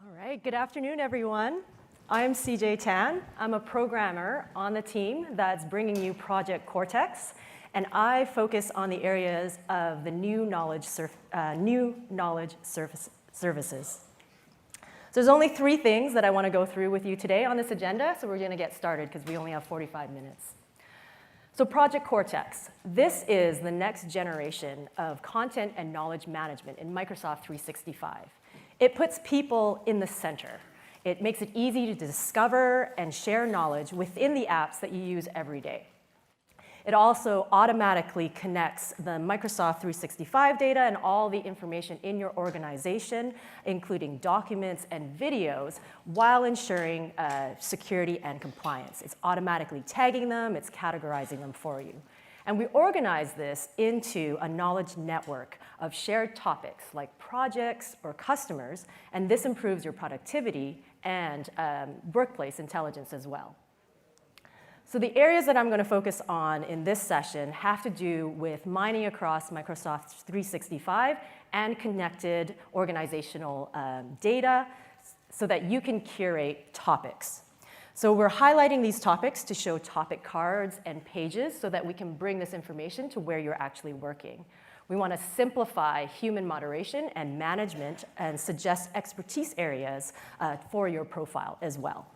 All right, good afternoon, everyone. I'm CJ Tan. I'm a programmer on the team that's bringing you Project Cortex, and I focus on the areas of the new knowledge services. So there's only 3 things that I want to go through with you today on this agenda, so we're going to get started because we only have 45 minutes. So Project Cortex, this is the next generation of content and knowledge management in Microsoft 365. It puts people in the center. It makes it easy to discover and share knowledge within the apps that you use every day. It also automatically connects the Microsoft 365 data and all the information in your organization, including documents and videos, while ensuring security and compliance. It's automatically tagging them, it's categorizing them for you. And we organize this into a knowledge network of shared topics like projects or customers, and this improves your productivity and workplace intelligence as well. So the areas that I'm going to focus on in this session have to do with mining across Microsoft 365 and connected organizational data so that you can curate topics. So we're highlighting these topics to show topic cards and pages so that we can bring this information to where you're actually working. We want to simplify human moderation and management and suggest expertise areas for your profile as well.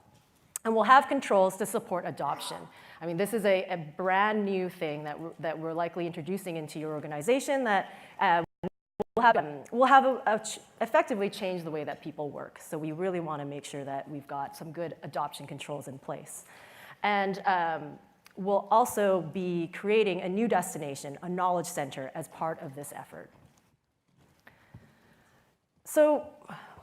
And we'll have controls to support adoption. I mean, this is a brand new thing that we're likely introducing into your organization that will have effectively change the way that people work. So we really want to make sure that we've got some good adoption controls in place. And we'll also be creating a new destination, a knowledge center, as part of this effort. So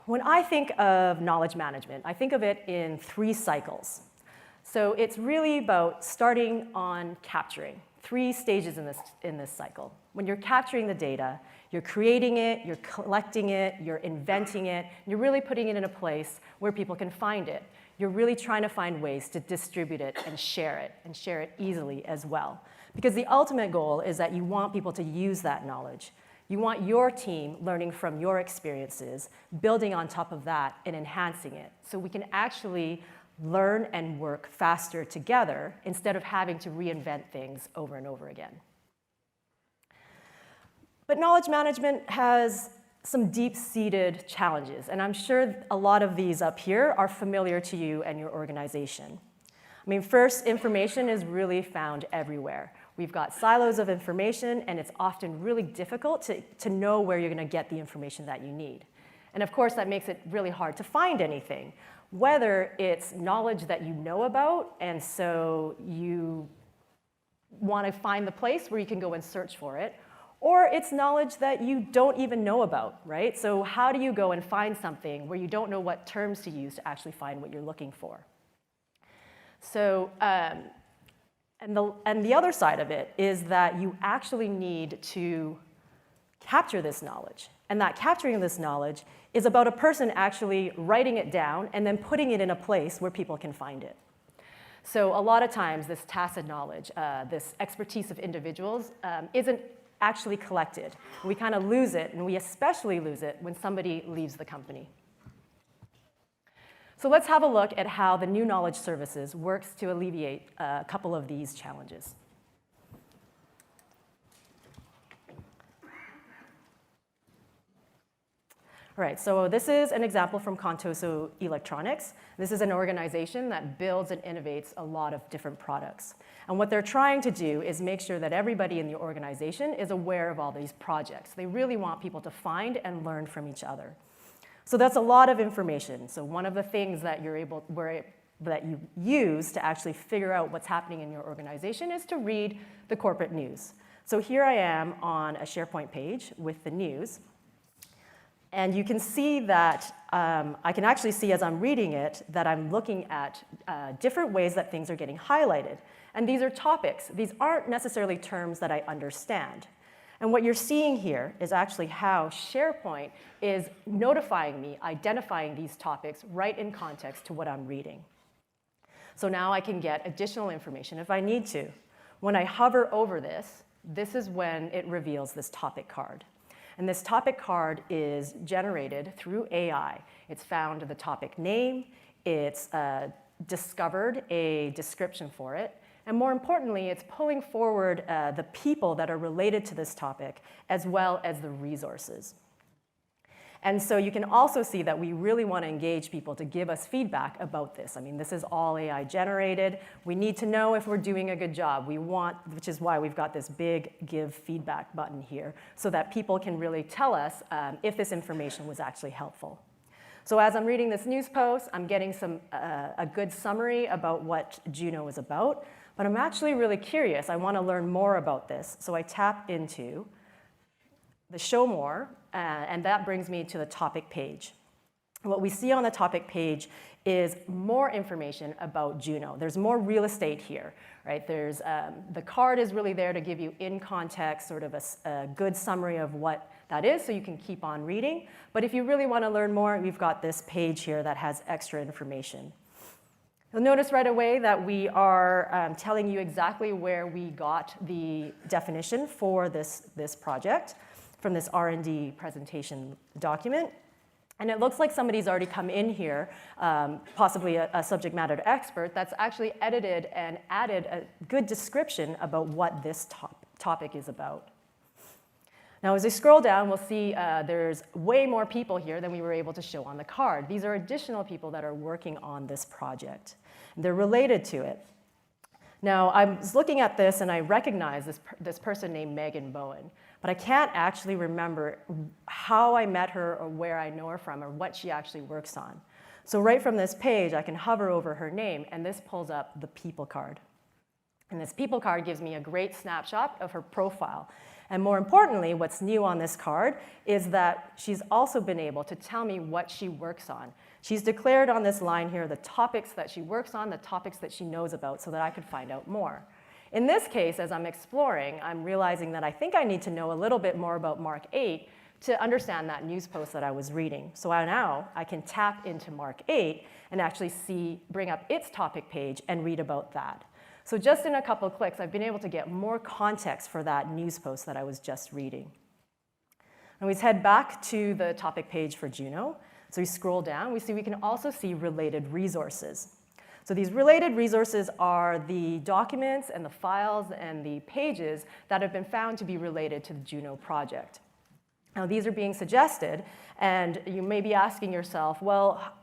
when I think of knowledge management, I think of it in 3 cycles. So it's really about starting on capturing. 3 stages in this cycle. When you're capturing the data, you're creating it, you're collecting it, you're inventing it, you're really putting it in a place where people can find it. You're really trying to find ways to distribute it and share it easily as well. Because the ultimate goal is that you want people to use that knowledge. You want your team learning from your experiences, building on top of that and enhancing it, so we can actually learn and work faster together instead of having to reinvent things over and over again. But knowledge management has some deep-seated challenges, and I'm sure a lot of these up here are familiar to you and your organization. I mean, first, information is really found everywhere. We've got silos of information, and it's often really difficult to know where you're going to get the information that you need. And of course, that makes it really hard to find anything, whether it's knowledge that you know about, and so you want to find the place where you can go and search for it, or it's knowledge that you don't even know about, right? So how do you go and find something where you don't know what terms to use to actually find what you're looking for? So, and the other side of it is that you actually need to capture this knowledge. And that capturing this knowledge is about a person actually writing it down and then putting it in a place where people can find it. So a lot of times this tacit knowledge, this expertise of individuals isn't actually collected. We kind of lose it, and we especially lose it when somebody leaves the company. So let's have a look at how the new knowledge services works to alleviate a couple of these challenges. All right, so this is an example from Contoso Electronics. This is an organization that builds and innovates a lot of different products. And what they're trying to do is make sure that everybody in the organization is aware of all these projects. They really want people to find and learn from each other. So that's a lot of information. So one of the things that that you use to actually figure out what's happening in your organization is to read the corporate news. So here I am on a SharePoint page with the news. And you can see that I can actually see as I'm reading it that I'm looking at different ways that things are getting highlighted. And these are topics. These aren't necessarily terms that I understand. And what you're seeing here is actually how SharePoint is notifying me, identifying these topics right in context to what I'm reading. So now I can get additional information if I need to. When I hover over this, this is when it reveals this topic card. And this topic card is generated through AI. It's found the topic name, it's discovered a description for it, and more importantly, it's pulling forward the people that are related to this topic, as well as the resources. And so you can also see that we really want to engage people to give us feedback about this. I mean, this is all AI generated. We need to know if we're doing a good job. We want, which is why we've got this big give feedback button here, so that people can really tell us if this information was actually helpful. So as I'm reading this news post, I'm getting a good summary about what Juno is about, but I'm actually really curious. I want to learn more about this. So I tap into the show more, and that brings me to the topic page. What we see on the topic page is more information about Juno. There's more real estate here, right? There's, the card is really there to give you in context sort of a good summary of what that is, so you can keep on reading. But if you really want to learn more, we've got this page here that has extra information. You'll notice right away that we are telling you exactly where we got the definition for this project from this R&D presentation document. And it looks like somebody's already come in here, possibly a subject matter expert, that's actually edited and added a good description about what this topic is about. Now, as we scroll down, we'll see there's way more people here than we were able to show on the card. These are additional people that are working on this project. They're related to it. Now, I was looking at this, and I recognize this person named Megan Bowen, but I can't actually remember how I met her or where I know her from or what she actually works on. So right from this page, I can hover over her name, and this pulls up the people card. And this people card gives me a great snapshot of her profile. And more importantly, what's new on this card is that she's also been able to tell me what she works on. She's declared on this line here the topics that she works on, the topics that she knows about, so that I could find out more. In this case, as I'm exploring, I'm realizing that I think I need to know a little bit more about Mark 8 to understand that news post that I was reading. So now I can tap into Mark 8 and actually bring up its topic page and read about that. So just in a couple of clicks, I've been able to get more context for that news post that I was just reading. And we head back to the topic page for Juno. So we scroll down, we can also see related resources. So these related resources are the documents and the files and the pages that have been found to be related to the Juno project. Now, these are being suggested, and you may be asking yourself, well,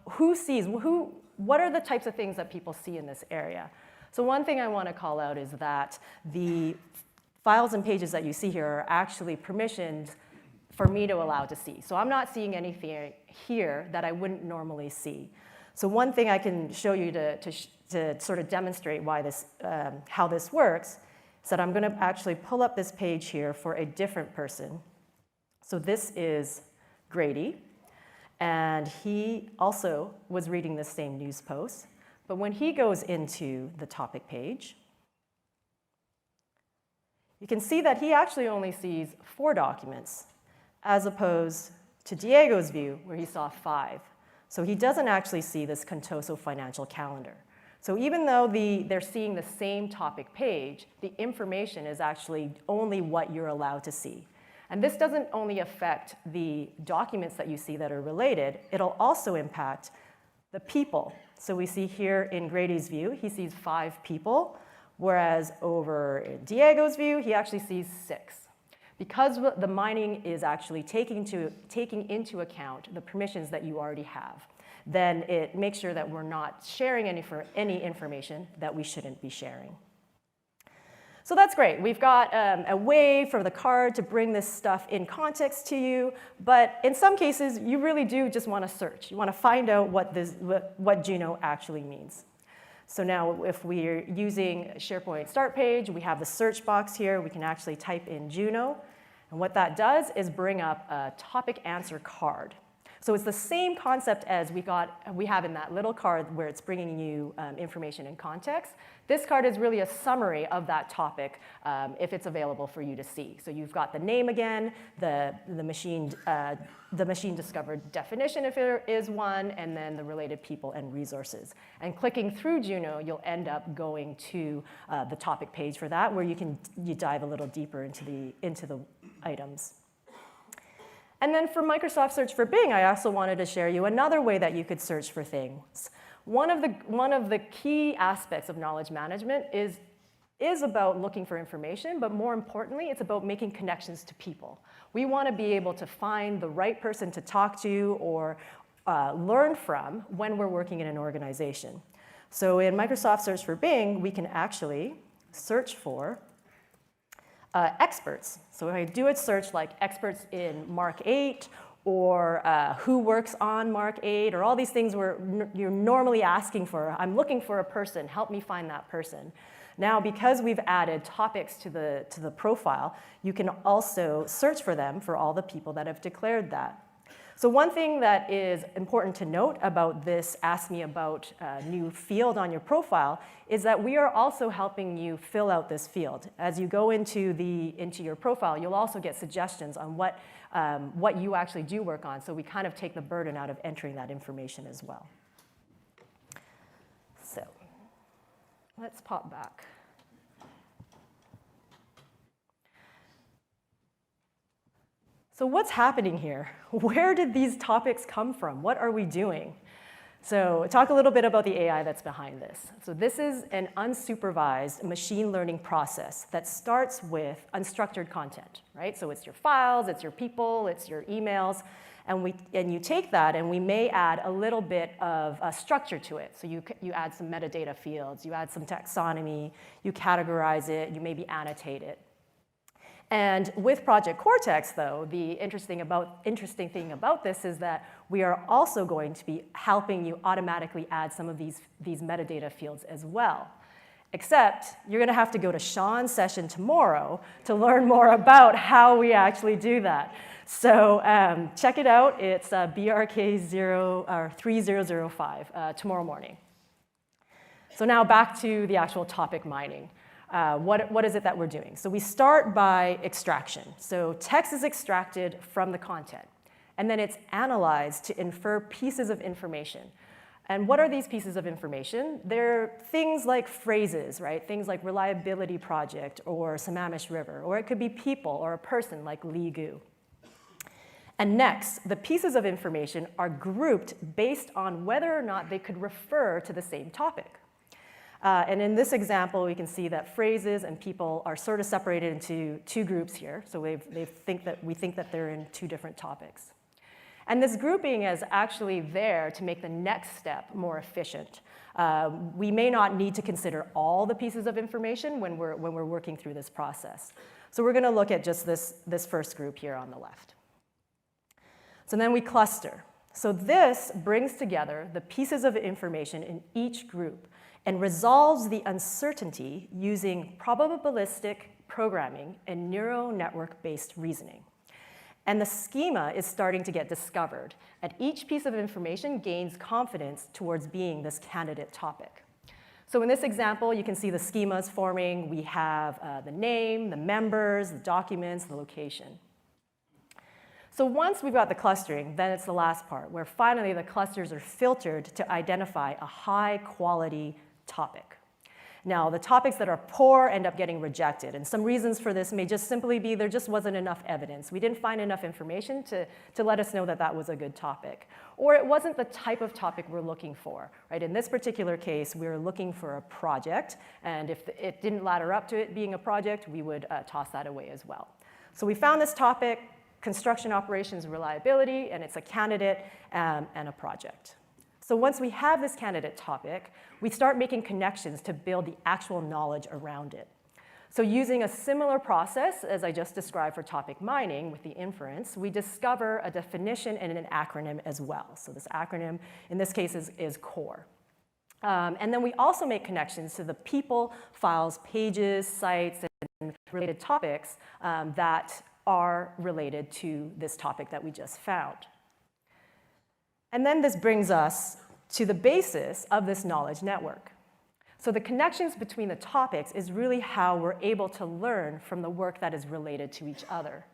what are the types of things that people see in this area? So one thing I want to call out is that the files and pages that you see here are actually permissioned for me to allow to see. So I'm not seeing anything here that I wouldn't normally see. So one thing I can show you to sort of demonstrate why how this works is that I'm going to actually pull up this page here for a different person. So this is Grady, and he also was reading the same news post. But when he goes into the topic page, you can see that he actually only sees 4 documents, as opposed to Diego's view, where he saw 5. So he doesn't actually see this Contoso financial calendar. So even though they're seeing the same topic page, the information is actually only what you're allowed to see. And this doesn't only affect the documents that you see that are related, it'll also impact the people. So we see here in Grady's view, he sees 5 people, whereas over in Diego's view, he actually sees 6. Because the mining is actually taking into account the permissions that you already have, then it makes sure that we're not sharing any information that we shouldn't be sharing. So that's great. We've got a way for the card to bring this stuff in context to you, but in some cases, you really do just want to search. You want to find out what Juno actually means. So now if we're using SharePoint Start Page, we have the search box here. We can actually type in Juno. And what that does is bring up a topic answer card. So it's the same concept as we have in that little card where it's bringing you information in context. This card is really a summary of that topic if it's available for you to see. So you've got the name again, the machine discovered definition if there is one, and then the related people and resources. And clicking through Juno, you'll end up going to the topic page for that, where you dive a little deeper into the items. And then for Microsoft Search for Bing, I also wanted to share you another way that you could search for things. One of the key aspects of knowledge management is about looking for information, but more importantly, it's about making connections to people. We want to be able to find the right person to talk to or learn from when we're working in an organization. So in Microsoft Search for Bing, we can actually search for experts. So if I do a search like experts in Mark 8 or who works on Mark 8 or all these things where you're normally asking for, I'm looking for a person, help me find that person. Now, because we've added topics to the profile, you can also search for them for all the people that have declared that. So one thing that is important to note about this Ask Me About new field on your profile is that we are also helping you fill out this field. As you go into your profile, you'll also get suggestions on what you actually do work on. So we kind of take the burden out of entering that information as well. So let's pop back. So what's happening here? Where did these topics come from? What are we doing? So talk a little bit about the AI that's behind this. So this is an unsupervised machine learning process that starts with unstructured content, right? So it's your files, it's your people, it's your emails, and you take that and we may add a little bit of structure to it. So you add some metadata fields, you add some taxonomy, you categorize it, you maybe annotate it. And with Project Cortex, though, the interesting thing about this is that we are also going to be helping you automatically add some of these metadata fields as well. Except you're going to have to go to Sean's session tomorrow to learn more about how we actually do that. So check it out. It's BRK3005 tomorrow morning. So now back to the actual topic mining. What is it that we're doing? So we start by extraction. So text is extracted from the content, and then it's analyzed to infer pieces of information. And what are these pieces of information? They're things like phrases, right? Things like reliability project or Sammamish River, or it could be people or a person like Li Gu. And next, the pieces of information are grouped based on whether or not they could refer to the same topic. And in this example, we can see that phrases and people are sort of separated into two groups here. So we think that they're in two different topics. And this grouping is actually there to make the next step more efficient. We may not need to consider all the pieces of information when we're working through this process. So we're going to look at just this first group here on the left. So then we cluster. So this brings together the pieces of information in each group and resolves the uncertainty using probabilistic programming and neural network-based reasoning. And the schema is starting to get discovered, and each piece of information gains confidence towards being this candidate topic. So in this example, you can see the schemas forming. We have the name, the members, the documents, the location. So once we've got the clustering, then it's the last part, where finally the clusters are filtered to identify a high-quality topic. Now, the topics that are poor end up getting rejected, and some reasons for this may just simply be there just wasn't enough evidence. We didn't find enough information to let us know that that was a good topic. Or it wasn't the type of topic we're looking for, right? In this particular case, we were looking for a project, and if it didn't ladder up to it being a project, we would toss that away as well. So we found this topic, construction operations reliability, and it's a candidate and a project. So once we have this candidate topic, we start making connections to build the actual knowledge around it. So using a similar process as I just described for topic mining with the inference, we discover a definition and an acronym as well. So this acronym, in this case, is CORE. And then we also make connections to the people, files, pages, sites, and related topics that are related to this topic that we just found. And then this brings us to the basis of this knowledge network. So the connections between the topics is really how we're able to learn from the work that is related to each other.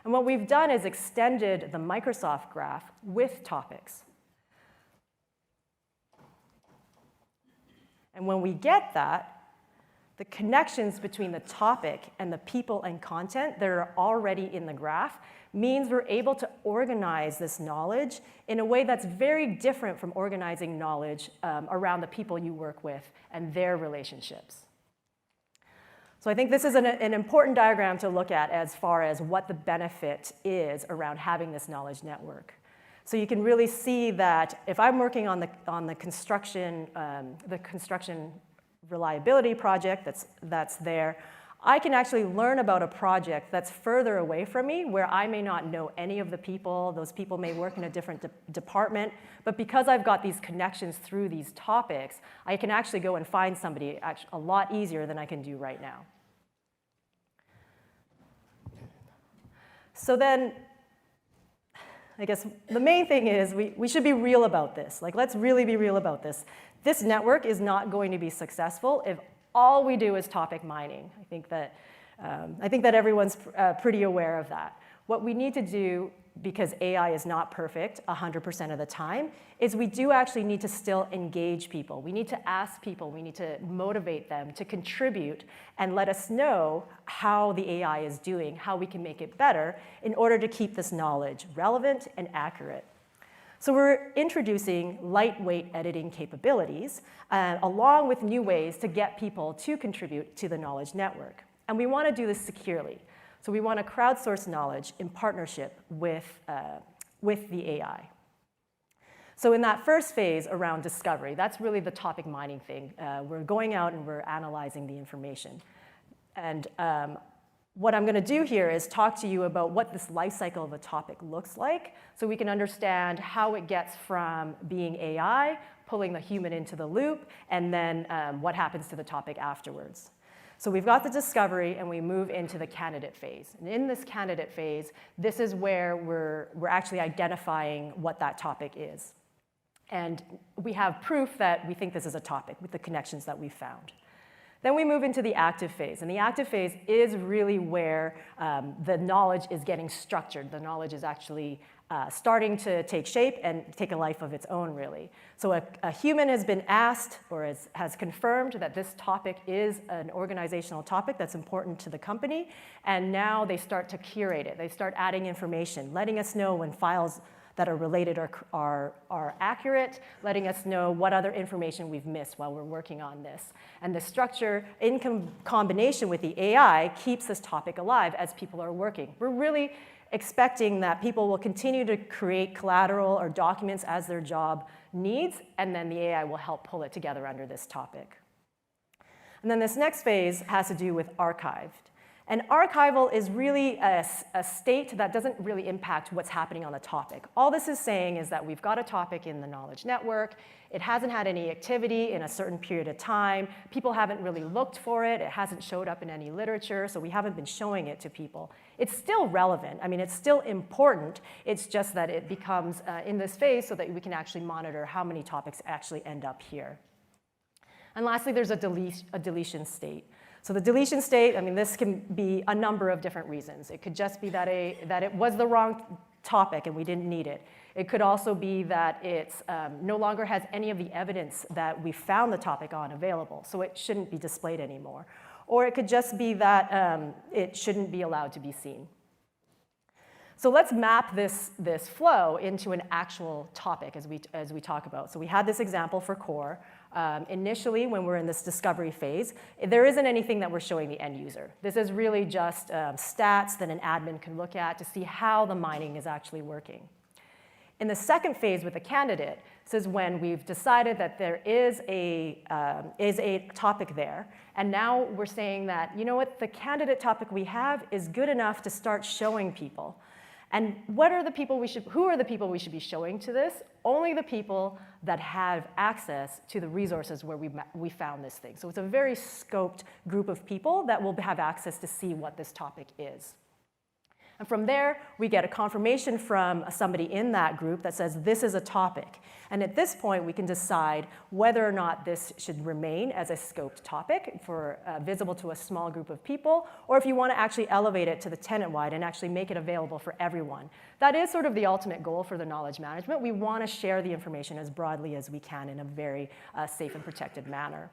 And what we've done is extended the Microsoft graph with topics. And when we get that, The connections between the topic and the people and content that are already in the graph means we're able to organize this knowledge in a way that's very different from organizing knowledge around the people you work with and their relationships. So I think this is an important diagram to look at as far as what the benefit is around having this knowledge network. So you can really see that if I'm working on the construction reliability project that's there, I can actually learn about a project that's further away from me where I may not know any of the people. Those people may work in a different department. But because I've got these connections through these topics, I can actually go and find somebody a lot easier than I can do right now. So then, I guess the main thing is we should be real about this. Like, let's really be real about this. This network is not going to be successful if all we do is topic mining. I think that everyone's pretty aware of that. What we need to do, because AI is not perfect 100% of the time, is we do actually need to still engage people. We need to ask people, we need to motivate them to contribute and let us know how the AI is doing, how we can make it better in order to keep this knowledge relevant and accurate. So we're introducing lightweight editing capabilities along with new ways to get people to contribute to the knowledge network. And we want to do this securely. So we want to crowdsource knowledge in partnership with the AI. So in that first phase around discovery, that's really the topic mining thing. We're going out and we're analyzing the information. And what I'm going to do here is talk to you about what this life cycle of a topic looks like so we can understand how it gets from being AI, pulling the human into the loop, and then what happens to the topic afterwards. So we've got the discovery, and we move into the candidate phase. And in this candidate phase, this is where we're actually identifying what that topic is. And we have proof that we think this is a topic with the connections that we've found. Then we move into the active phase. And the active phase is really where the knowledge is getting structured. The knowledge is actually starting to take shape and take a life of its own, really. So a human has been asked or has confirmed that this topic is an organizational topic that's important to the company. And now they start to curate it. They start adding information, letting us know when files that are related are accurate, letting us know what other information we've missed while we're working on this. And the structure, in combination with the AI, keeps this topic alive as people are working. We're really expecting that people will continue to create collateral or documents as their job needs, and then the AI will help pull it together under this topic. And then this next phase has to do with archived. And archival is really a state that doesn't really impact what's happening on the topic. All this is saying is that we've got a topic in the knowledge network. It hasn't had any activity in a certain period of time. People haven't really looked for it. It hasn't showed up in any literature, so we haven't been showing it to people. It's still relevant. I mean, it's still important. It's just that it becomes in this phase so that we can actually monitor how many topics actually end up here. And lastly, there's a deletion state. So the deletion state, I mean, this can be a number of different reasons. It could just be that it was the wrong topic and we didn't need it. It could also be that it no longer has any of the evidence that we found the topic on available, so it shouldn't be displayed anymore. Or it could just be that it shouldn't be allowed to be seen. So let's map this flow into an actual topic as we talk about. So we had this example for core. Initially, when we're in this discovery phase, there isn't anything that we're showing the end user. This is really just stats that an admin can look at to see how the mining is actually working. In the second phase with the candidate, this is when we've decided that there is a topic there, and now we're saying that, you know what, the candidate topic we have is good enough to start showing people. And who are the people we should be showing to this? Only the people that have access to the resources where we found this thing. So it's a very scoped group of people that will have access to see what this topic is. And from there, we get a confirmation from somebody in that group that says this is a topic. And at this point, we can decide whether or not this should remain as a scoped topic for visible to a small group of people, or if you want to actually elevate it to the tenant-wide and actually make it available for everyone. That is sort of the ultimate goal for the knowledge management. We want to share the information as broadly as we can in a very safe and protected manner.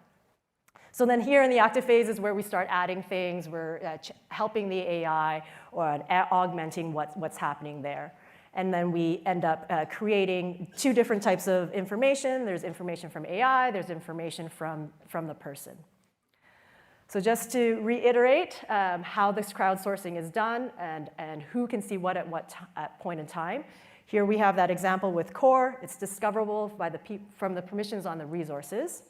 So then here in the active phase is where we start adding things. We're helping the AI or augmenting what's happening there. And then we end up creating two different types of information. There's information from AI, there's information from the person. So just to reiterate how this crowdsourcing is done and who can see what at what point in time. Here we have that example with core. It's discoverable from the permissions on the resources.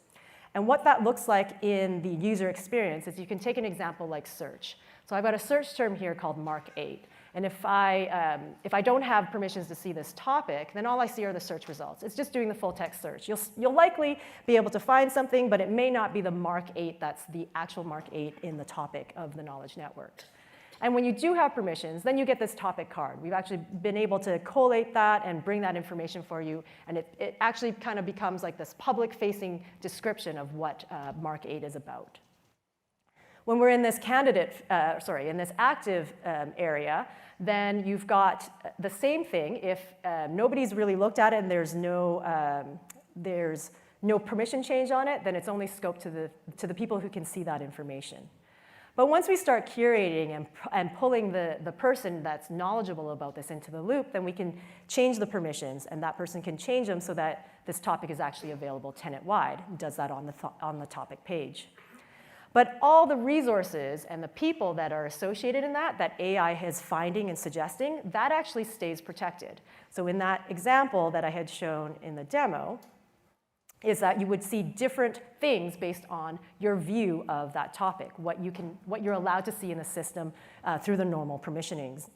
And what that looks like in the user experience is you can take an example like search. So I've got a search term here called Mark8. And if I don't have permissions to see this topic, then all I see are the search results. It's just doing the full text search. You'll likely be able to find something, but it may not be the Mark8 that's the actual Mark8 in the topic of the knowledge network. And when you do have permissions, then you get this topic card. We've actually been able to collate that and bring that information for you, and it actually kind of becomes like this public-facing description of what Mark8 is about. When we're in this in this active area, then you've got the same thing. If nobody's really looked at it and there's no permission change on it, then it's only scoped to the people who can see that information. But once we start curating and pulling the person that's knowledgeable about this into the loop, then we can change the permissions, and that person can change them so that this topic is actually available tenant-wide. It does that on the topic page. But all the resources and the people that are associated in that AI is finding and suggesting, that actually stays protected. So in that example that I had shown in the demo, is that you would see different things based on your view of that topic, what you're allowed to see in the system through the normal permissionings.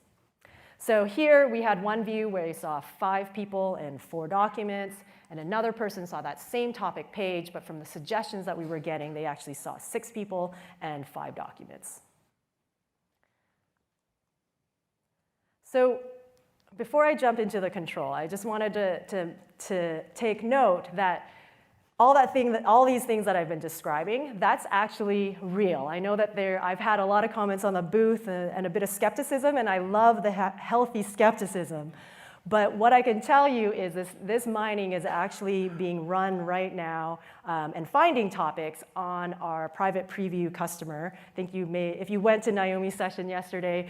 So here we had one view where you saw 5 people and 4 documents, and another person saw that same topic page, but from the suggestions that we were getting, they actually saw 6 people and 5 documents. So before I jump into the control, I just wanted to take note that all these things that I've been describing, that's actually real. I know that I've had a lot of comments on the booth and a bit of skepticism, and I love the healthy skepticism. But what I can tell you is this mining is actually being run right now and finding topics on our private preview customer. I think if you went to Naomi's session yesterday,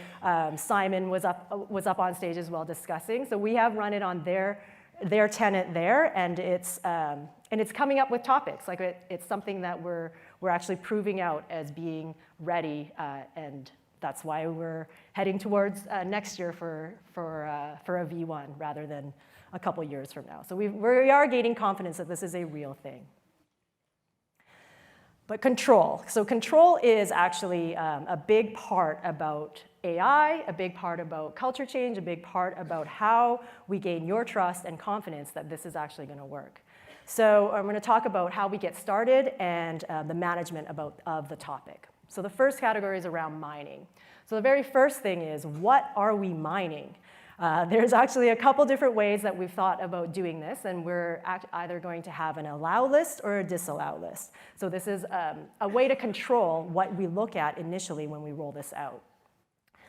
Simon was up on stage as well discussing. So we have run it on their tenant there, and it's coming up with topics. Like it's something that we're actually proving out as being ready, and that's why we're heading towards next year for a V1 rather than a couple years from now. So we are gaining confidence that this is a real thing. But control. So control is actually a big part about AI, a big part about culture change, a big part about how we gain your trust and confidence that this is actually going to work. So I'm going to talk about how we get started and the management of the topic. So the first category is around mining. So the very first thing is, what are we mining? There's actually a couple different ways that we've thought about doing this, and we're either going to have an allow list or a disallow list. So this is a way to control what we look at initially when we roll this out.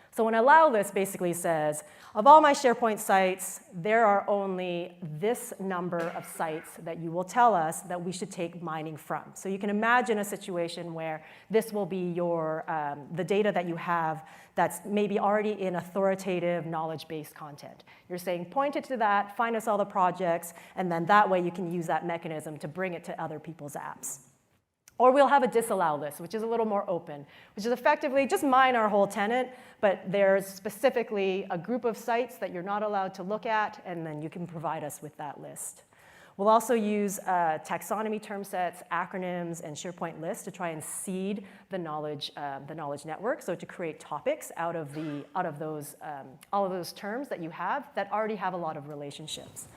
So an allow list basically says, of all my SharePoint sites, there are only this number of sites that you will tell us that we should take mining from. So you can imagine a situation where this will be the data that you have that's maybe already in authoritative knowledge-based content. You're saying, point it to that, find us all the projects, and then that way you can use that mechanism to bring it to other people's apps. Or we'll have a disallow list, which is a little more open, which is effectively just mine our whole tenant, but there's specifically a group of sites that you're not allowed to look at, and then you can provide us with that list. We'll also use taxonomy term sets, acronyms, and SharePoint lists to try and seed the knowledge network, so to create topics out of those all of those terms that you have that already have a lot of relationships.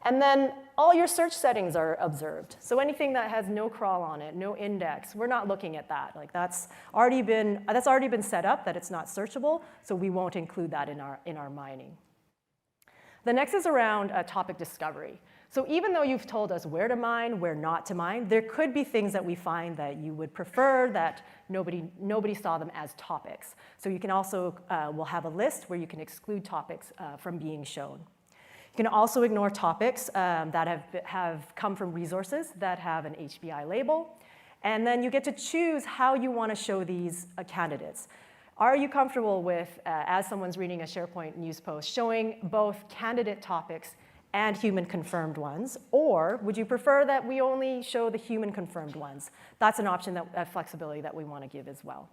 And then all your search settings are observed. So anything that has no crawl on it, no index, we're not looking at that. Like that's already been set up that it's not searchable, so we won't include that in our mining. The next is around topic discovery. So even though you've told us where to mine, where not to mine, there could be things that we find that you would prefer that nobody saw them as topics. So you can also, we'll have a list where you can exclude topics from being shown. You can also ignore topics that have come from resources that have an HBI label. And then you get to choose how you want to show these candidates. Are you comfortable with, as someone's reading a SharePoint news post, showing both candidate topics and human confirmed ones? Or would you prefer that we only show the human confirmed ones? That's an option, that flexibility that we want to give as well.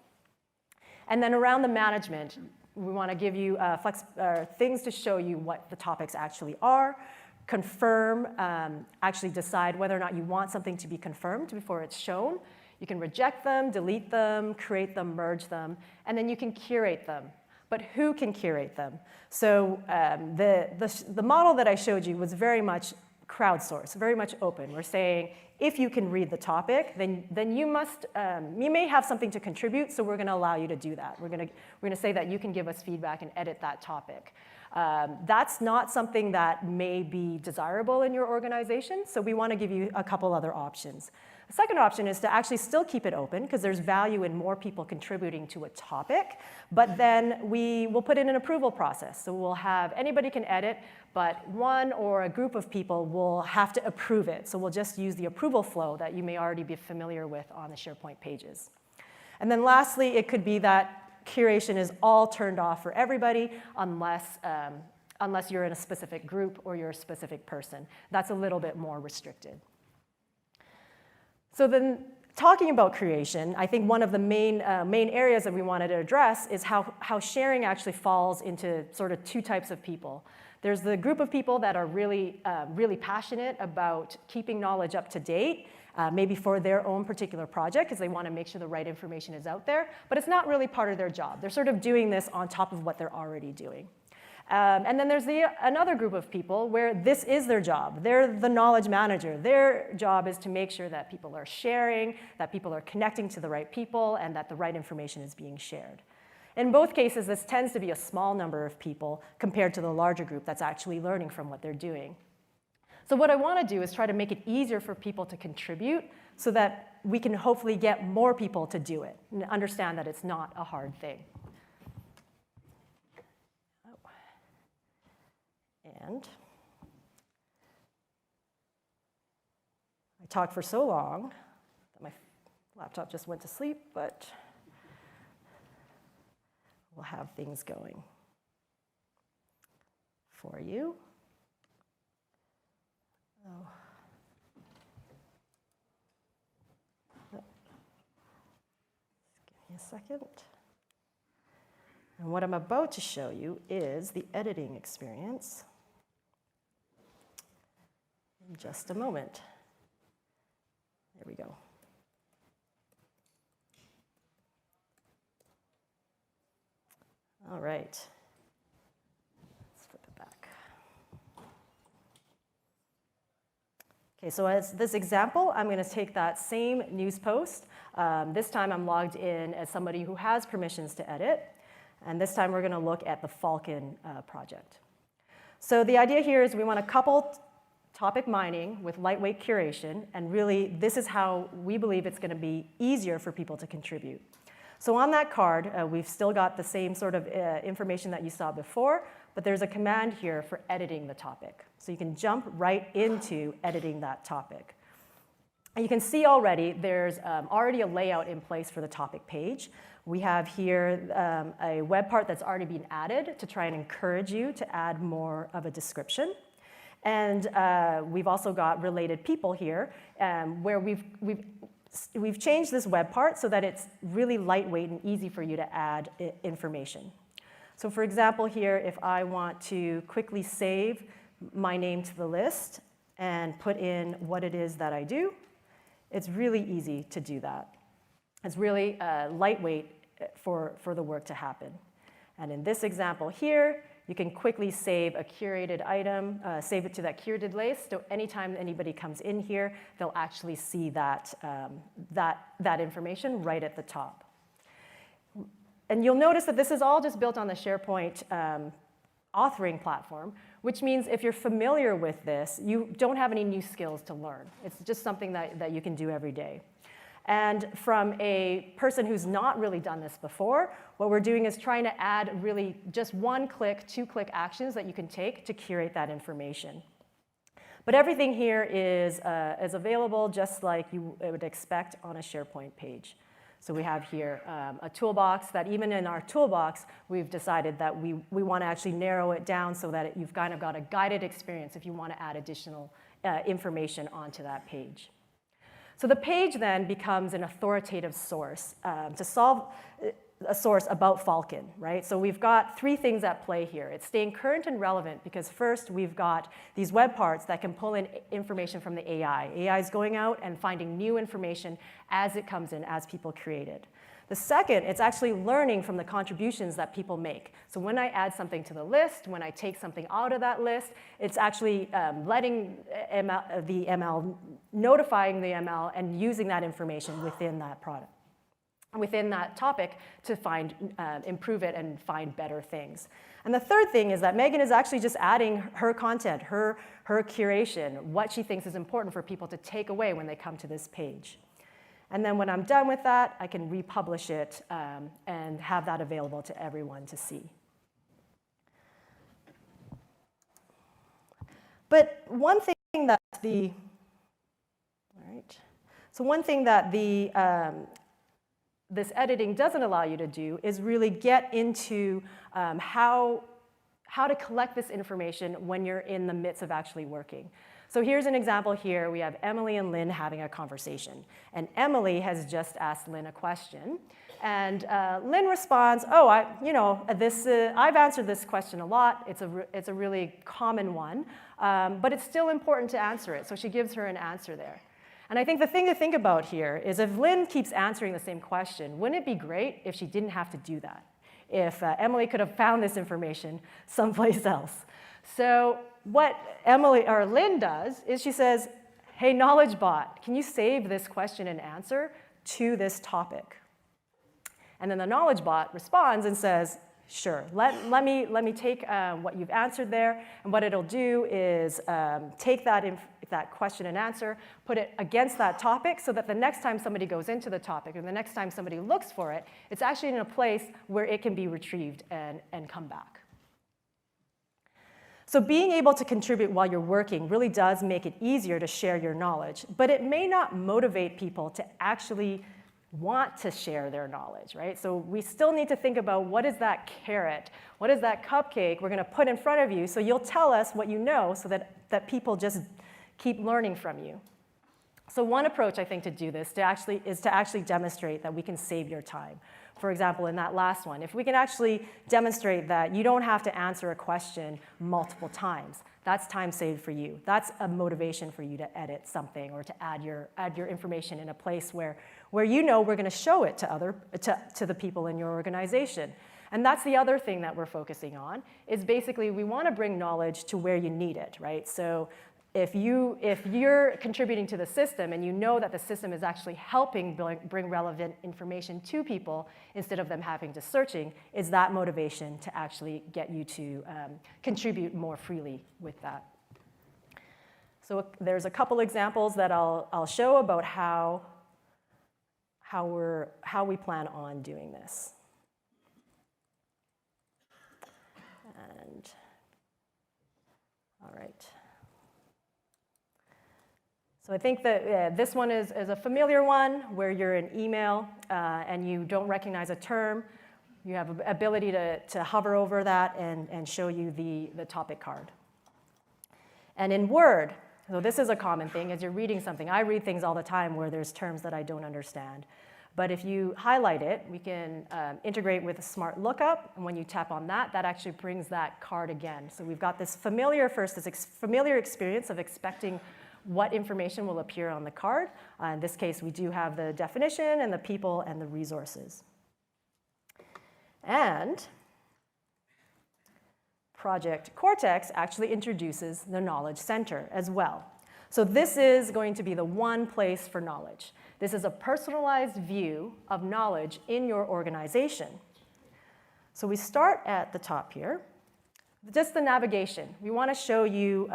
And then around the management, we want to give you things to show you what the topics actually are, confirm, actually decide whether or not you want something to be confirmed before it's shown. You can reject them, delete them, create them, merge them, and then you can curate them. But who can curate them? So the model that I showed you was very much crowdsourced, very much open. We're saying, if you can read the topic, then you may have something to contribute, so we're going to allow you to do that. We're going to say that you can give us feedback and edit that topic. That's not something that may be desirable in your organization, so we want to give you a couple other options. The second option is to actually still keep it open, because there's value in more people contributing to a topic, but then we will put in an approval process. So we'll have, anybody can edit, but one or a group of people will have to approve it. So we'll just use the approval flow that you may already be familiar with on the SharePoint pages. And then lastly, it could be that curation is all turned off for everybody unless you're in a specific group or you're a specific person. That's a little bit more restricted. So then, talking about creation, I think one of the main areas that we wanted to address is how sharing actually falls into sort of two types of people. There's the group of people that are really passionate about keeping knowledge up to date, maybe for their own particular project, because they want to make sure the right information is out there, but it's not really part of their job. They're sort of doing this on top of what they're already doing. And then there's another group of people where this is their job. They're the knowledge manager. Their job is to make sure that people are sharing, that people are connecting to the right people, and that the right information is being shared. In both cases, this tends to be a small number of people compared to the larger group that's actually learning from what they're doing. So what I want to do is try to make it easier for people to contribute so that we can hopefully get more people to do it and understand that it's not a hard thing. And I talked for so long that my laptop just went to sleep, but we'll have things going for you. Oh. Just give me a second. And what I'm about to show you is the editing experience. In just a moment. There we go. All right. Let's flip it back. Okay, so as this example, I'm going to take that same news post. This time I'm logged in as somebody who has permissions to edit. And this time we're going to look at the Falcon project. So the idea here is we want to couple topic mining with lightweight curation, and really this is how we believe it's going to be easier for people to contribute. So on that card, we've still got the same sort of information that you saw before, but there's a command here for editing the topic. So you can jump right into editing that topic. And you can see already there's already a layout in place for the topic page. We have here a web part that's already been added to try and encourage you to add more of a description. And we've also got related people here, where we've changed this web part so that it's really lightweight and easy for you to add information. So for example here, if I want to quickly save my name to the list and put in what it is that I do, it's really easy to do that. It's really lightweight for the work to happen. And in this example here, you can quickly save a curated item, save it to that curated list, so anytime anybody comes in here, they'll actually see that information right at the top. And you'll notice that this is all just built on the SharePoint authoring platform, which means if you're familiar with this, you don't have any new skills to learn. It's just something that you can do every day. And from a person who's not really done this before, what we're doing is trying to add really just one-click, two-click actions that you can take to curate that information. But everything here is available just like you would expect on a SharePoint page. So we have here a toolbox that even in our toolbox, we've decided that we want to actually narrow it down so that you've kind of got a guided experience if you want to add additional information onto that page. So the page then becomes an authoritative source to solve a source about Falcon, right? So we've got three things at play here. It's staying current and relevant because first we've got these web parts that can pull in information from the AI. AI is going out and finding new information as it comes in, as people create it. The second, it's actually learning from the contributions that people make. So when I add something to the list, when I take something out of that list, it's actually letting the ML, notifying the ML and using that information within that product, within that topic to improve it and find better things. And the third thing is that Megan is actually just adding her content, her curation, what she thinks is important for people to take away when they come to this page. And then when I'm done with that, I can republish it and have that available to everyone to see. But one thing that this editing doesn't allow you to do is really get into how to collect this information when you're in the midst of actually working. So here's an example here. We have Emily and Lynn having a conversation. And Emily has just asked Lynn a question. And Lynn responds, oh, I've answered this question a lot. It's a really common one. But it's still important to answer it. So she gives her an answer there. And I think the thing to think about here is if Lynn keeps answering the same question, wouldn't it be great if she didn't have to do that? If Emily could have found this information someplace else. So what Lynn does is she says, hey, knowledge bot, can you save this question and answer to this topic? And then the knowledge bot responds and says, sure, let me take what you've answered there, and what it'll do is take that question and answer, put it against that topic so that the next time somebody goes into the topic or the next time somebody looks for it, it's actually in a place where it can be retrieved and come back. So being able to contribute while you're working really does make it easier to share your knowledge, but it may not motivate people to actually want to share their knowledge, right? So we still need to think about what is that carrot, what is that cupcake we're going to put in front of you so you'll tell us what you know so that people just keep learning from you. So one approach, I think, to do this is to actually demonstrate that we can save your time. For example, in that last one, if we can actually demonstrate that you don't have to answer a question multiple times, that's time saved for you. That's a motivation for you to edit something or to add your information in a place where you know we're going to show it to the people in your organization. And that's the other thing that we're focusing on, is basically we want to bring knowledge to where you need it, right? So if you're contributing to the system and you know that the system is actually helping bring relevant information to people instead of them having to searching, is that motivation to actually get you to contribute more freely with that. So there's a couple examples that I'll show about how we plan on doing this. And all right. So I think that this one is a familiar one where you're in email and you don't recognize a term. You have the ability to hover over that and show you the topic card. And in Word, so this is a common thing as you're reading something. I read things all the time where there's terms that I don't understand. But if you highlight it, we can integrate with a smart lookup. And when you tap on that, that actually brings that card again. So we've got this familiar experience of expecting what information will appear on the card. In this case, we do have the definition and the people and the resources. And Project Cortex actually introduces the Knowledge Center as well. So this is going to be the one place for knowledge. This is a personalized view of knowledge in your organization. So we start at the top here. Just the navigation. We want to show you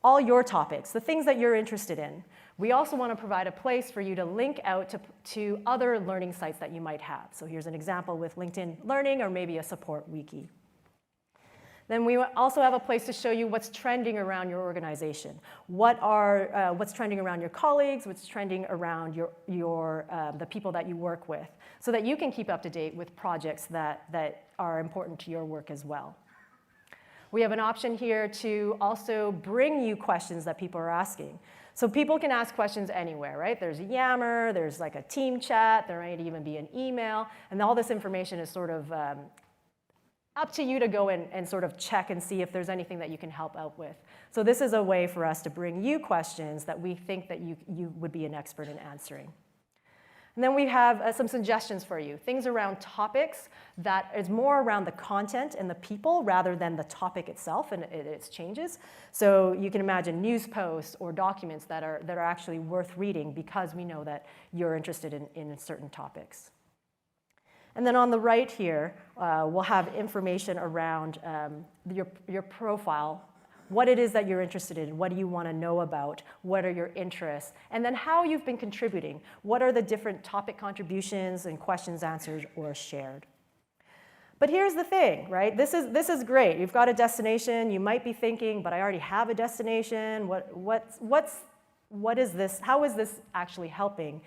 all your topics, the things that you're interested in. We also want to provide a place for you to link out to other learning sites that you might have. So here's an example with LinkedIn Learning or maybe a support wiki. Then we also have a place to show you what's trending around your organization. What's trending around your colleagues, what's trending around the people that you work with, so that you can keep up to date with projects that are important to your work as well. We have an option here to also bring you questions that people are asking. So people can ask questions anywhere, right? There's a Yammer, there's like a team chat, there might even be an email, and all this information is sort of up to you to go and sort of check and see if there's anything that you can help out with. So this is a way for us to bring you questions that we think that you would be an expert in answering. And then we have some suggestions for you, things around topics that is more around the content and the people rather than the topic itself and its changes. So you can imagine news posts or documents that are actually worth reading because we know that you're interested in certain topics. And then on the right here, we'll have information around your profile, what it is that you're interested in, what do you want to know about, what are your interests, and then how you've been contributing. What are the different topic contributions and questions answered or shared? But here's the thing, right? This is great. You've got a destination. You might be thinking, but I already have a destination. What is this? How is this actually helping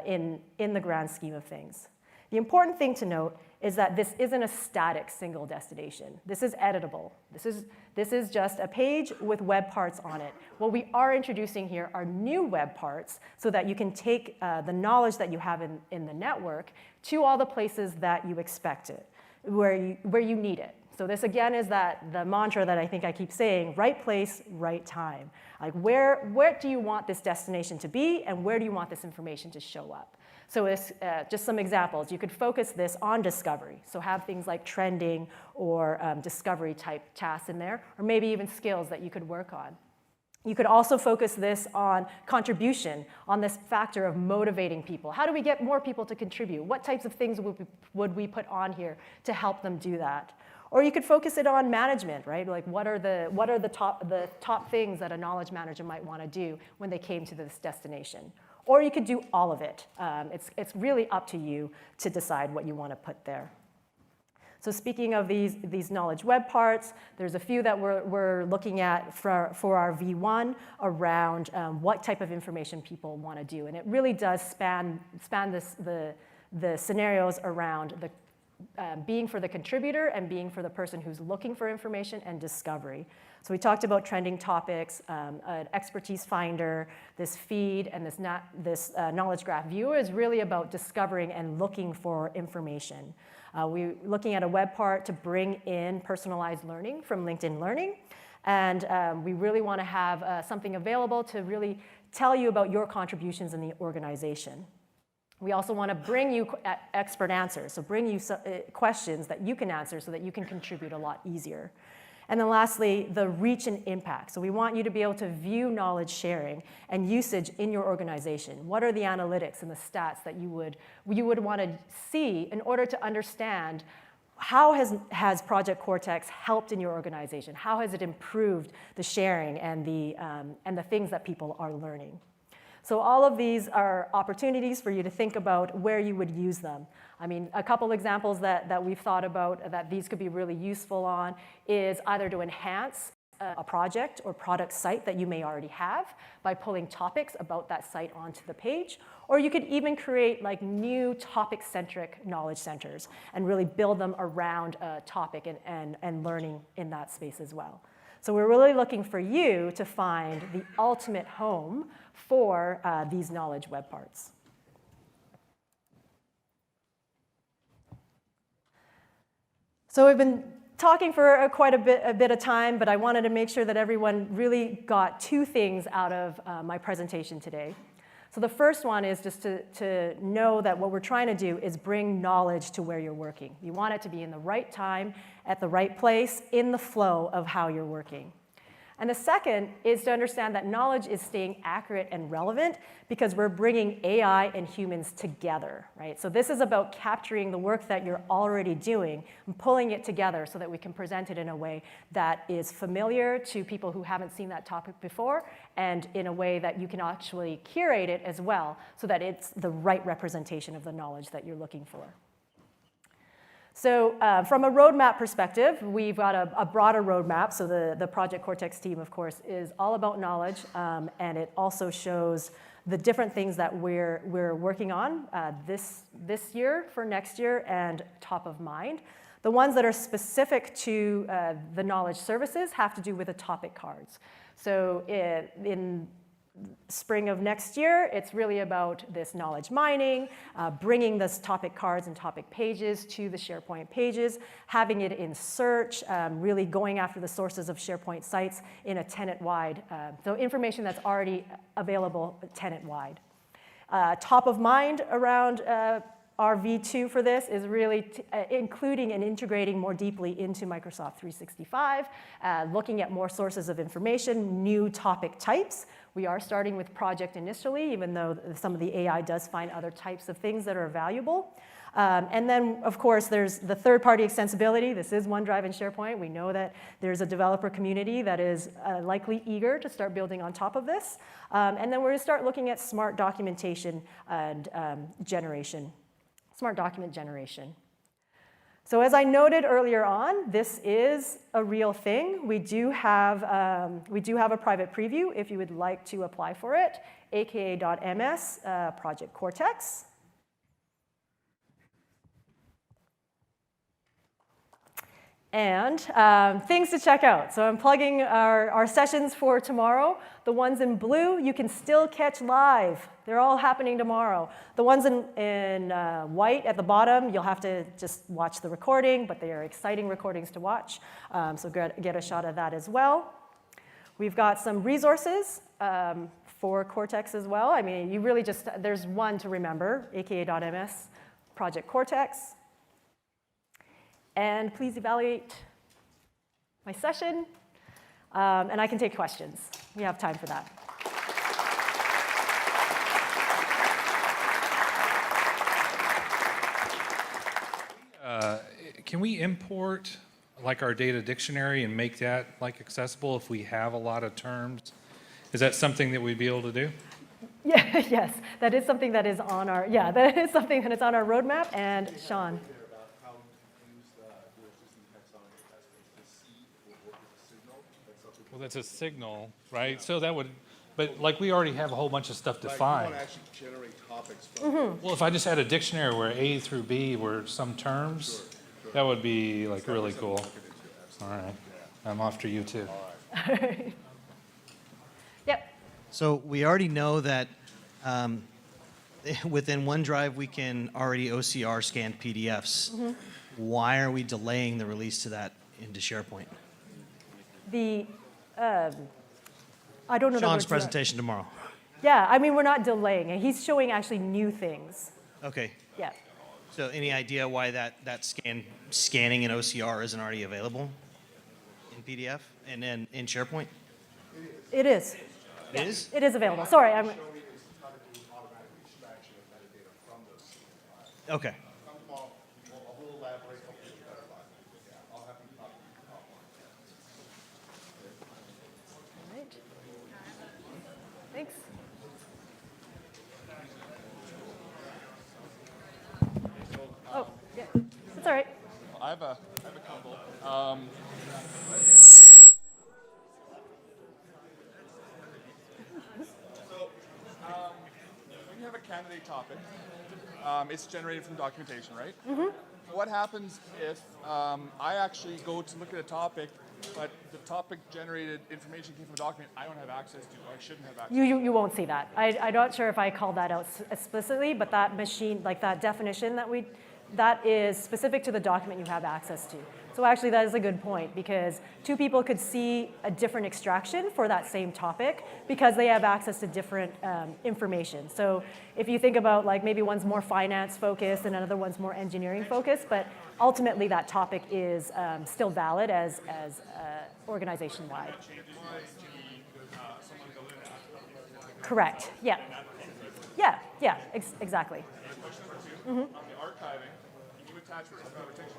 in the grand scheme of things? The important thing to note is that this isn't a static single destination. This is editable. This is just a page with web parts on it. What we are introducing here are new web parts so that you can take the knowledge that you have in the network to all the places that you expect it, where you need it. So this again is the mantra that I think I keep saying, right place, right time. Like where do you want this destination to be and where do you want this information to show up? So it's just some examples. You could focus this on discovery. So have things like trending or discovery type tasks in there, or maybe even skills that you could work on. You could also focus this on contribution, on this factor of motivating people. How do we get more people to contribute? What types of things would we put on here to help them do that? Or you could focus it on management, right? Like what are the top things that a knowledge manager might want to do when they came to this destination? Or you could do all of it. It's really up to you to decide what you want to put there. So speaking of these knowledge web parts, there's a few that we're looking at for our V1 around what type of information people want to do. And it really does span the scenarios around being for the contributor and being for the person who's looking for information and discovery. So we talked about trending topics, an expertise finder, this feed, and this knowledge graph viewer is really about discovering and looking for information. We're looking at a web part to bring in personalized learning from LinkedIn Learning. And we really want to have something available to really tell you about your contributions in the organization. We also want to bring you expert answers, so bring you questions that you can answer so that you can contribute a lot easier. And then lastly, the reach and impact. So we want you to be able to view knowledge sharing and usage in your organization. What are the analytics and the stats that you would want to see in order to understand how has Project Cortex helped in your organization? How has it improved the sharing and the things that people are learning? So all of these are opportunities for you to think about where you would use them. I mean, a couple examples that we've thought about that these could be really useful on is either to enhance a project or product site that you may already have by pulling topics about that site onto the page, or you could even create like new topic-centric knowledge centers and really build them around a topic and learning in that space as well. So we're really looking for you to find the ultimate home for these knowledge web parts. So we've been talking for quite a bit of time, but I wanted to make sure that everyone really got two things out of my presentation today. So the first one is just to know that what we're trying to do is bring knowledge to where you're working. You want it to be in the right time, at the right place, in the flow of how you're working. And the second is to understand that knowledge is staying accurate and relevant because we're bringing AI and humans together, right? So this is about capturing the work that you're already doing and pulling it together so that we can present it in a way that is familiar to people who haven't seen that topic before and in a way that you can actually curate it as well so that it's the right representation of the knowledge that you're looking for. So from a roadmap perspective, we've got a broader roadmap. So the Project Cortex team, of course, is all about knowledge, and it also shows the different things that we're working on this year, for next year, and top of mind. The ones that are specific to the knowledge services have to do with the topic cards. So in spring of next year, it's really about this knowledge mining, bringing this topic cards and topic pages to the SharePoint pages, having it in search, really going after the sources of SharePoint sites in a tenant-wide, so information that's already available tenant-wide. Top of mind around our V2 for this is really including and integrating more deeply into Microsoft 365, looking at more sources of information, new topic types. We are starting with project initially, even though some of the AI does find other types of things that are valuable. And then, of course, there's the third-party extensibility. This is OneDrive and SharePoint. We know that there's a developer community that is likely eager to start building on top of this. And then we're going to start looking at smart documentation and generation. Smart document generation. So as I noted earlier on, this is a real thing. We do have a private preview if you would like to apply for it, aka.ms, Project Cortex. And things to check out. So I'm plugging our sessions for tomorrow. The ones in blue, you can still catch live. They're all happening tomorrow. The ones in white at the bottom, you'll have to just watch the recording, but they are exciting recordings to watch. So get a shot of that as well. We've got some resources for Cortex as well. I mean, you really just, there's one to remember, aka.ms, Project Cortex. And please evaluate my session, and I can take questions. We have time for that. Can we import like our data dictionary and make that like accessible if we have a lot of terms? Is that something that we'd be able to do? Yeah, yes, that is something that is on our, that is something that is on our roadmap. And Sean. Well, that's a signal, right? So that would, but like we already have a whole bunch of stuff defined. You want to actually generate topics from Well, if I just had a dictionary where A through B were some terms, that would be like really cool. All right, I'm off to you too. Yep. So we already know that within OneDrive we can already OCR scan PDFs. Why are we delaying the release to that into SharePoint? I don't know. Sean's presentation tomorrow. Yeah, I mean, we're not delaying it. He's showing actually new things. Okay. Yeah. So any idea why that scanning in OCR isn't already available in PDF and then in SharePoint? It is. It is? It is available. Sorry, I'm. Okay. Thanks. Oh, yeah. It's all right. I have a couple. When you have a candidate topic, it's generated from documentation, right? What happens if I actually go to look at a topic, but the topic generated information came from a document I don't have access to, or I shouldn't have access to? You won't see that. I'm not sure if I called that out explicitly, but that machine, like that definition that is specific to the document you have access to. So actually that is a good point, because two people could see a different extraction for that same topic because they have access to different information. So if you think about like maybe one's more finance focused and another one's more engineering focused, but ultimately that topic is still valid as organization-wide. Correct, yeah. Yeah, exactly. On the archiving, can you attach documentation?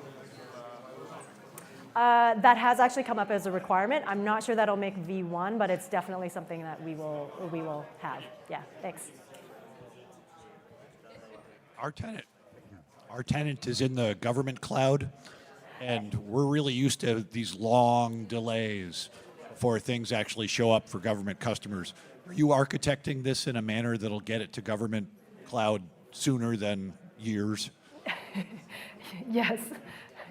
That has actually come up as a requirement. I'm not sure that'll make V1, but it's definitely something that we will have. Yeah, thanks. Our tenant. Our tenant is in the government cloud, and we're really used to these long delays before things actually show up for government customers. Are you architecting this in a manner that'll get it to government cloud sooner than years? Yes,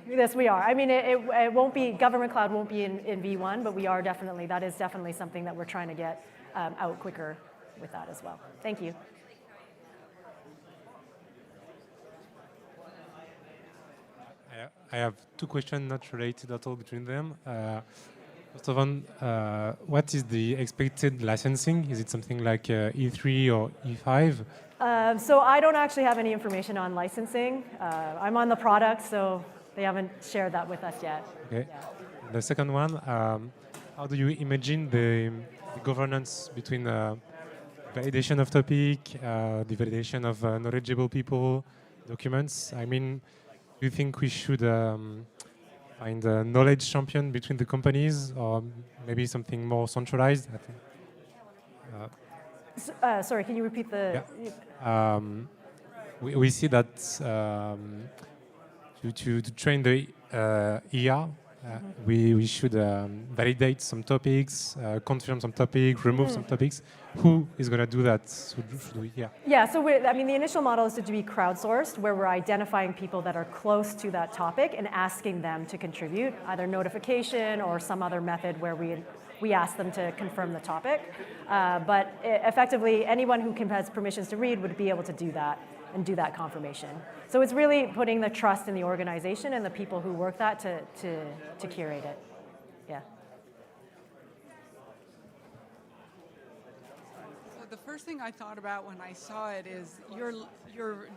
yes, we are. I mean, it won't be, government cloud won't be in V1, but we are definitely, that is definitely something that we're trying to get out quicker with that as well. Thank you. I have two questions not related at all between them. First of all, what is the expected licensing? Is it something like E3 or E5? So I don't actually have any information on licensing. I'm on the product, so they haven't shared that with us yet. Okay. Yeah. The second one, how do you imagine the governance between validation of topic, the validation of knowledgeable people, documents? I mean, do you think we should find a knowledge champion between the companies, or maybe something more centralized? I think. Sorry, can you repeat the? Yeah. We see that to train the ER, we should validate some topics, confirm some topics, remove some topics. Who is going to do that? Should we? Yeah. Yeah, so I mean, the initial model is to be crowdsourced, where we're identifying people that are close to that topic and asking them to contribute, either notification or some other method where we ask them to confirm the topic. But effectively, anyone who has permissions to read would be able to do that and do that confirmation. So it's really putting the trust in the organization and the people who work that to curate it. Yeah. So the first thing I thought about when I saw it is your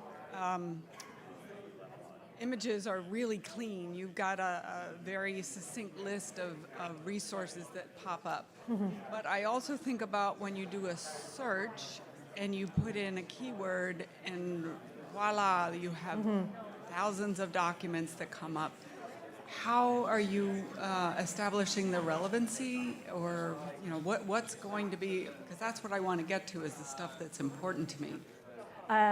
images are really clean. You've got a very succinct list of resources that pop up. But I also think about when you do a search and you put in a keyword and voila, you have thousands of documents that come up. How are you establishing the relevancy, or what's going to be, because that's what I want to get to, is the stuff that's important to me.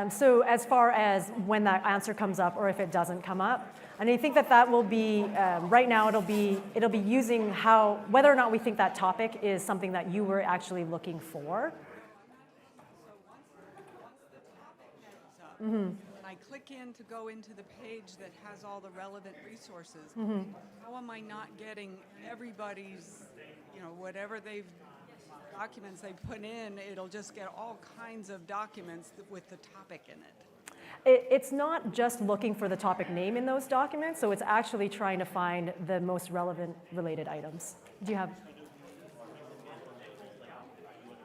So as far as when that answer comes up or if it doesn't come up, and I think that will be, right now it'll be using whether or not we think that topic is something that you were actually looking for. When I click in to go into the page that has all the relevant resources, how am I not getting everybody's, whatever documents they put in, it'll just get all kinds of documents with the topic in it. It's not just looking for the topic name in those documents, so it's actually trying to find the most relevant related items. Do you have?